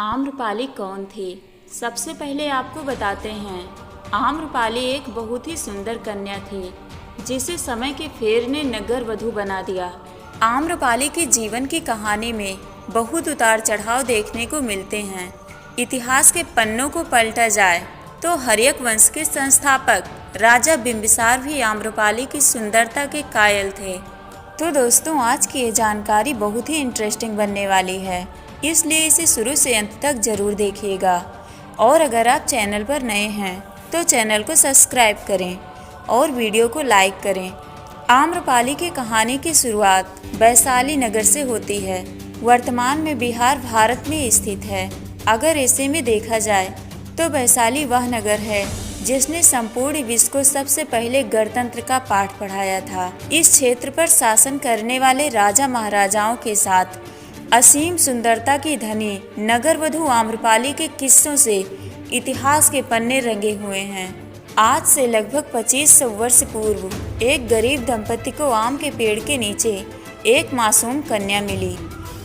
आम्रपाली कौन थी? सबसे पहले आपको बताते हैं। आम्रपाली एक बहुत ही सुंदर कन्या थी जिसे समय के फेर ने नगर वधू बना दिया। आम्रपाली के जीवन की कहानी में बहुत उतार चढ़ाव देखने को मिलते हैं। इतिहास के पन्नों को पलटा जाए तो हर्यक वंश के संस्थापक राजा बिंबिसार भी आम्रपाली की सुंदरता के कायल थे। तो दोस्तों, आज की ये जानकारी बहुत ही इंटरेस्टिंग बनने वाली है, इसलिए इसे शुरू से अंत तक जरूर देखिएगा। और अगर आप चैनल पर नए हैं तो चैनल को सब्सक्राइब करें और वीडियो को लाइक करें। आम्रपाली की कहानी की शुरुआत वैशाली नगर से होती है। वर्तमान में बिहार भारत में स्थित है। अगर ऐसे में देखा जाए तो वैशाली वह नगर है जिसने संपूर्ण विश्व को सबसे पहले गणतंत्र का पाठ पढ़ाया था। इस क्षेत्र पर शासन करने वाले राजा महाराजाओं के साथ असीम सुंदरता की धनी नगर वधू आम्रपाली के किस्सों से इतिहास के पन्ने रंगे हुए हैं। आज से लगभग 2500 वर्ष पूर्व एक गरीब दंपति को आम के पेड़ के नीचे एक मासूम कन्या मिली।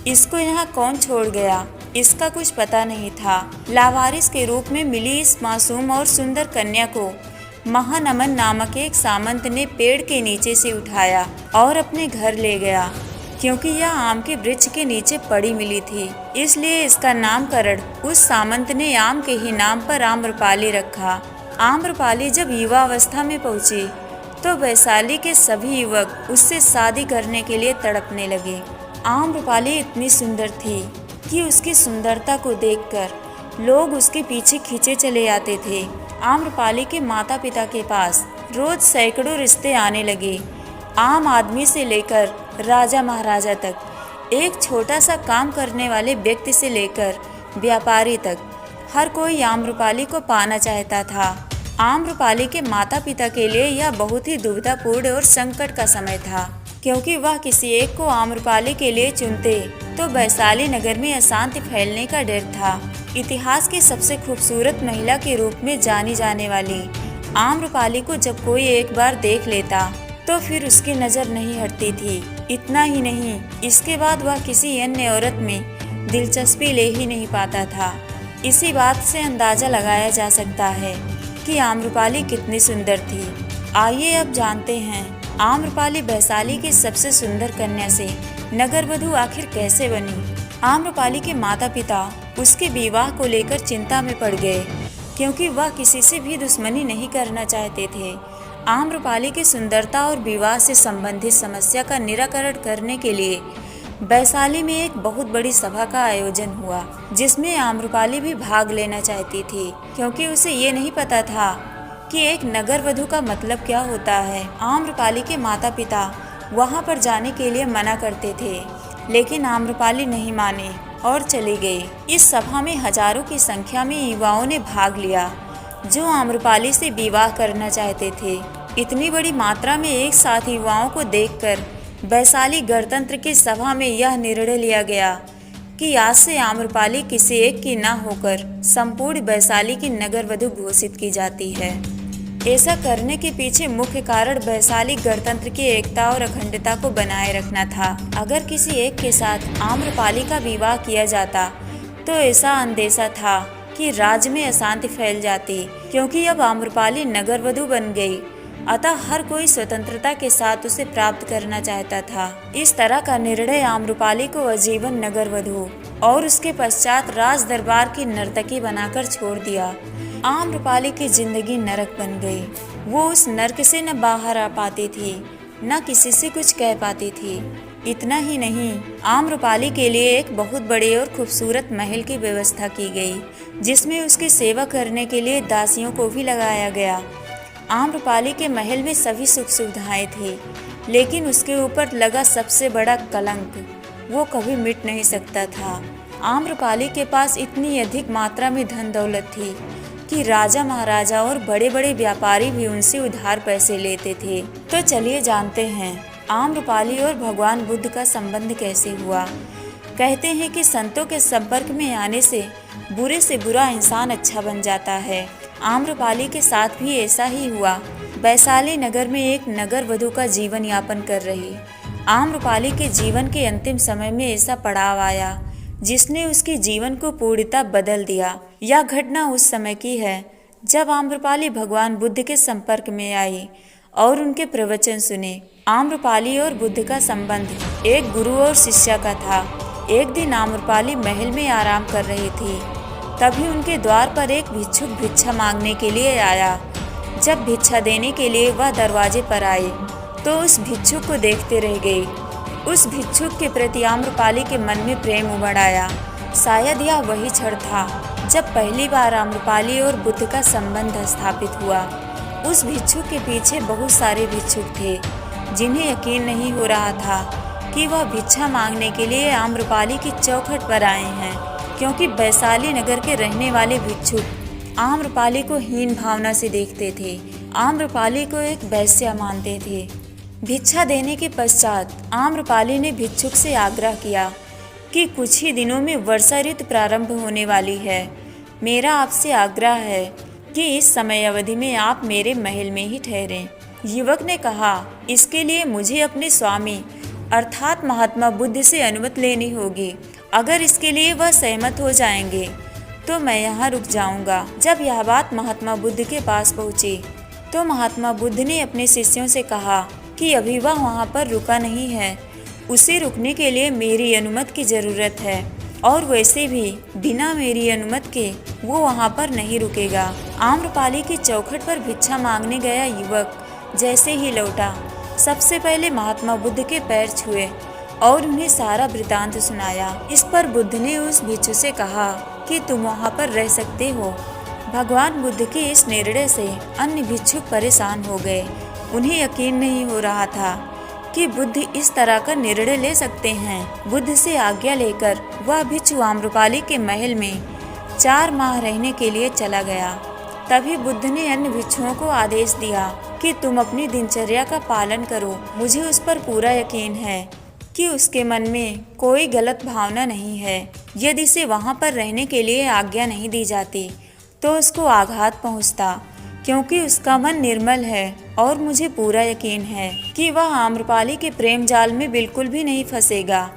इसको यहाँ कौन छोड़ गया, इसका कुछ पता नहीं था। लावारिस के रूप में मिली इस मासूम और सुंदर कन्या को महानमन नामक एक सामंत ने पेड़ के नीचे से उठाया और अपने घर ले गया। क्योंकि यह आम के वृक्ष के नीचे पड़ी मिली थी, इसलिए इसका नामकरण उस सामंत ने आम के ही नाम पर आम्रपाली रखा। आम्रपाली जब युवावस्था में पहुंची तो वैशाली के सभी युवक उससे शादी करने के लिए तड़पने लगे। आम्रपाली इतनी सुंदर थी कि उसकी सुंदरता को देखकर लोग उसके पीछे खींचे चले आते थे। आम्रपाली के माता पिता के पास रोज सैकड़ों रिश्ते आने लगे। आम आदमी से लेकर राजा महाराजा तक, एक छोटा सा काम करने वाले व्यक्ति से लेकर व्यापारी तक, हर कोई आम्रपाली को पाना चाहता था। आम्रपाली के माता पिता के लिए यह बहुत ही दुविधापूर्ण और संकट का समय था, क्योंकि वह किसी एक को आम्रपाली के लिए चुनते तो वैशाली नगर में अशांति फैलने का डर था। इतिहास की सबसे खूबसूरत महिला के रूप में जानी जाने वाली आम्रपाली को जब कोई एक बार देख लेता तो फिर उसकी नज़र नहीं हटती थी। इतना ही नहीं, इसके बाद वह किसी अन्य औरत में दिलचस्पी ले ही नहीं पाता था। इसी बात से अंदाज़ा लगाया जा सकता है कि आम्रपाली कितनी सुंदर थी। आइए अब जानते हैं आम्रपाली वैशाली की सबसे सुंदर कन्या से नगर वधू आखिर कैसे बनी। आम्रपाली के माता पिता उसके विवाह को लेकर चिंता में पड़ गए, क्योंकि वह किसी से भी दुश्मनी नहीं करना चाहते थे। आम्रपाली की सुंदरता और विवाह से संबंधित समस्या का निराकरण करने के लिए वैशाली में एक बहुत बड़ी सभा का आयोजन हुआ, जिसमें आम्रपाली भी भाग लेना चाहती थी, क्योंकि उसे ये नहीं पता था कि एक नगर वधू का मतलब क्या होता है। आम्रपाली के माता पिता वहां पर जाने के लिए मना करते थे, लेकिन आम्रपाली नहीं माने और चली गई। इस सभा में हजारों की संख्या में युवाओं ने भाग लिया जो आम्रपाली से विवाह करना चाहते थे। इतनी बड़ी मात्रा में एक साथ युवाओं को देखकर वैशाली गणतंत्र की सभा में यह निर्णय लिया गया कि आज से आम्रपाली किसी एक की न होकर संपूर्ण वैशाली की नगर वधू घोषित की जाती है। ऐसा करने के पीछे मुख्य कारण वैशाली गणतंत्र की एकता और अखंडता को बनाए रखना था। अगर किसी एक के साथ आम्रपाली का विवाह किया जाता तो ऐसा अंदेशा था कि राज्य में अशांति फैल जाती, क्योंकि अब आम्रपाली नगर वधू बन गई। अतः हर कोई स्वतंत्रता के साथ उसे प्राप्त करना चाहता था। इस तरह का निर्णय आम्रपाली को आजीवन नगर वधू और उसके पश्चात राज दरबार की नर्तकी बनाकर छोड़ दिया। आम्रपाली की जिंदगी नरक बन गई। वो उस नरक से न बाहर आ पाती थी, न किसी से कुछ कह पाती थी। इतना ही नहीं, आम्रपाली के लिए एक बहुत बड़े और खूबसूरत महल की व्यवस्था की गई, जिसमें उसकी सेवा करने के लिए दासियों को भी लगाया गया। आम्रपाली के महल में सभी सुख सुविधाएं थी, लेकिन उसके ऊपर लगा सबसे बड़ा कलंक वो कभी मिट नहीं सकता था। आम्रपाली के पास इतनी अधिक मात्रा में धन दौलत थी कि राजा महाराजा और बड़े बड़े व्यापारी भी उनसे उधार पैसे लेते थे। तो चलिए जानते हैं आम्रपाली और भगवान बुद्ध का संबंध कैसे हुआ। कहते हैं कि संतों के संपर्क में आने से बुरे से बुरा इंसान अच्छा बन जाता है। आम्रपाली के साथ भी ऐसा ही हुआ। वैशाली नगर में एक नगर वधू का जीवन यापन कर रही आम्रपाली के जीवन के अंतिम समय में ऐसा पड़ाव आया जिसने उसके जीवन को पूर्णतः बदल दिया। यह घटना उस समय की है जब आम्रपाली भगवान बुद्ध के संपर्क में आई और उनके प्रवचन सुने। आम्रपाली और बुद्ध का संबंध एक गुरु और शिष्य का था। एक दिन आम्रपाली महल में आराम कर रही थी, तभी उनके द्वार पर एक भिक्षुक भिक्षा मांगने के लिए आया। जब भिक्षा देने के लिए वह दरवाजे पर आई तो उस भिक्षुक को देखते रह गई। उस भिक्षुक के प्रति आम्रपाली के मन में प्रेम उमड़ आया। शायद यह वही क्षण था जब पहली बार आम्रपाली और बुद्ध का संबंध स्थापित हुआ। उस भिक्षुक के पीछे बहुत सारे भिक्षुक थे जिन्हें यकीन नहीं हो रहा था कि वह भिक्षा मांगने के लिए आम्रपाली की चौखट पर आए हैं, क्योंकि वैशाली नगर के रहने वाले भिक्षुक आम्रपाली को हीन भावना से देखते थे, आम्रपाली को एक वैश्या मानते थे। भिक्षा देने के पश्चात आम्रपाली ने भिक्षुक से आग्रह किया कि कुछ ही दिनों में वर्षा ऋतु प्रारंभ होने वाली है। मेरा आपसे आग्रह है कि इस समय अवधि में आप मेरे महल में ही ठहरें। युवक ने कहा, इसके लिए मुझे अपने स्वामी अर्थात महात्मा बुद्ध से अनुमति लेनी होगी। अगर इसके लिए वह सहमत हो जाएंगे तो मैं यहाँ रुक जाऊँगा। जब यह बात महात्मा बुद्ध के पास पहुँची तो महात्मा बुद्ध ने अपने शिष्यों से कहा कि अभी वह वहाँ पर रुका नहीं है, उसे रुकने के लिए मेरी अनुमति की ज़रूरत है, और वैसे भी बिना मेरी अनुमति के वो वहाँ पर नहीं रुकेगा। आम्रपाली की चौखट पर भिक्षा मांगने गया युवक जैसे ही लौटा, सबसे पहले महात्मा बुद्ध के पैर छुए और उन्हें सारा वृतांत सुनाया। इस पर बुद्ध ने उस भिक्षु से कहा कि तुम वहाँ पर रह सकते हो। भगवान बुद्ध के इस निर्णय से अन्य भिक्षुक परेशान हो गए। उन्हें यकीन नहीं हो रहा था कि बुद्ध इस तरह का निर्णय ले सकते हैं। बुद्ध से आज्ञा लेकर वह भिक्षु आम्रपाली के महल में 4 माह रहने के लिए चला गया। तभी बुद्ध ने अन्य भिक्षुओं को आदेश दिया कि तुम अपनी दिनचर्या का पालन करो। मुझे उस पर पूरा यकीन है कि उसके मन में कोई गलत भावना नहीं है। यदि इसे वहाँ पर रहने के लिए आज्ञा नहीं दी जाती तो उसको आघात पहुँचता, क्योंकि उसका मन निर्मल है और मुझे पूरा यकीन है कि वह आम्रपाली के प्रेम जाल में बिल्कुल भी नहीं फंसेगा।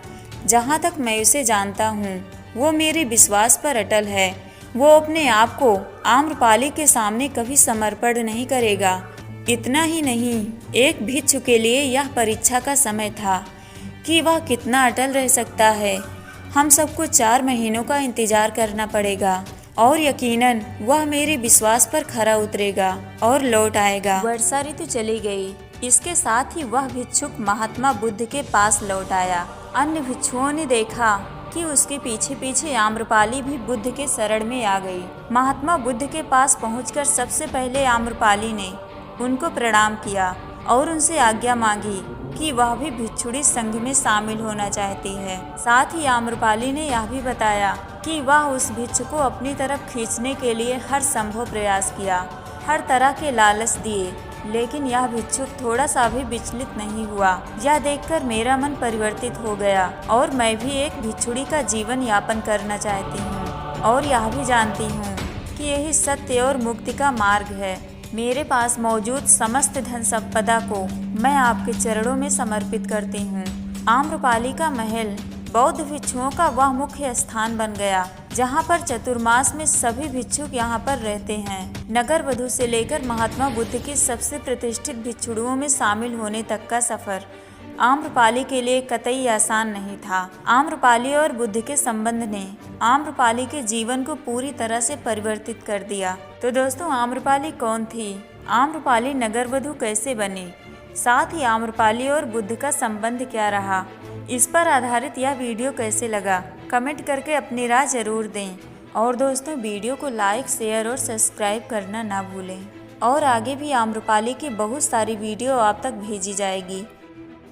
जहाँ तक मैं उसे जानता हूँ वो मेरे विश्वास पर अटल है। वो अपने आप को आम्रपाली के सामने कभी समर्पण नहीं करेगा। इतना ही नहीं, एक भिक्षु के लिए यह परीक्षा का समय था कि वह कितना अटल रह सकता है। हम सबको 4 महीनों का इंतजार करना पड़ेगा और यकीनन वह मेरे विश्वास पर खरा उतरेगा और लौट आएगा। वर्षा ऋतु चली गई। इसके साथ ही वह भिक्षुक महात्मा बुद्ध के पास लौट आया। अन्य भिक्षुओं ने देखा कि उसके पीछे पीछे आम्रपाली भी बुद्ध के शरण में आ गई। महात्मा बुद्ध के पास पहुंचकर सबसे पहले आम्रपाली ने उनको प्रणाम किया और उनसे आज्ञा मांगी कि वह भी भिक्षुणी संघ में शामिल होना चाहती है। साथ ही आम्रपाली ने यह भी बताया कि वह उस भिक्षु को अपनी तरफ खींचने के लिए हर संभव प्रयास किया, हर तरह के लालच दिए, लेकिन यह भिक्षुक थोड़ा सा भी विचलित नहीं हुआ। यह देखकर मेरा मन परिवर्तित हो गया और मैं भी एक भिक्षुणी का जीवन यापन करना चाहती हूँ और यह भी जानती हूँ कि यही सत्य और मुक्ति का मार्ग है। मेरे पास मौजूद समस्त धन संपदा को मैं आपके चरणों में समर्पित करती हूँ। आम्रपाली का महल बौद्ध भिक्षुओं का वह मुख्य स्थान बन गया जहाँ पर चतुर्मास में सभी भिक्षुक यहाँ पर रहते हैं। नगर वधु से लेकर महात्मा बुद्ध की सबसे प्रतिष्ठित भिक्षुओं में शामिल होने तक का सफर आम्रपाली के लिए कतई आसान नहीं था। आम्रपाली और बुद्ध के संबंध ने आम्रपाली के जीवन को पूरी तरह से परिवर्तित कर दिया। तो दोस्तों, आम्रपाली कौन थी? आम्रपाली नगर वधु कैसे बनी? साथ ही आम्रपाली और बुद्ध का संबंध क्या रहा? इस पर आधारित यह वीडियो कैसे लगा? कमेंट करके अपनी राय जरूर दें। और दोस्तों, वीडियो को लाइक, शेयर और सब्सक्राइब करना ना भूलें। और आगे भी आम्रपाली की बहुत सारी वीडियो आप तक भेजी जाएगी।